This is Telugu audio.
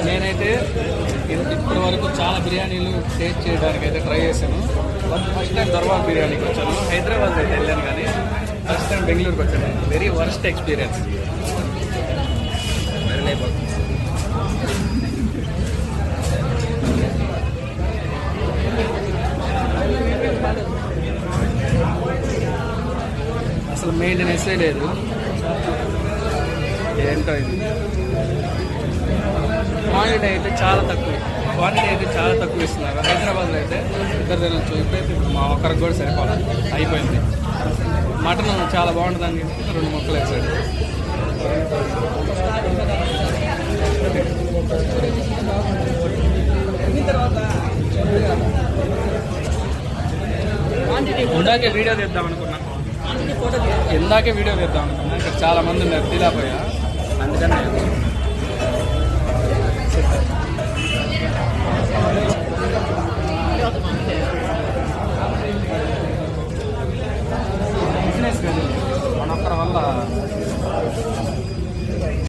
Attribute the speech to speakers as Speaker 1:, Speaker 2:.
Speaker 1: నేనైతే ఇప్పటి వరకు చాలా బిర్యానీలు టేస్ట్ చేయడానికి అయితే ట్రై చేశాను. ఫస్ట్ టైం దర్బార్ బిర్యానీకి వచ్చాను. హైదరాబాద్ అయితే వెళ్ళాను, కానీ ఫస్ట్ టైం బెంగళూరుకి వచ్చాను. Very worst experience. అసలు మెయింటెనెన్సే లేదు. ఏంటో ఇది. క్వాంటిటీ అయితే చాలా తక్కువ ఇస్తున్నారు. హైదరాబాద్లో అయితే ఇద్దరు తినొచ్చు. ఇప్పుడైతే మా ఒక్కరికి కూడా సరిపోవాలి, అయిపోయింది. మటన్ చాలా బాగుంటుందని చెప్పి 2 ముక్కలు వేసాడు. ఇందాకే వీడియో తీద్దాం అనుకున్నా ఇక్కడ చాలా మంది ఉన్నారు, తీలాపోయా, అందుకని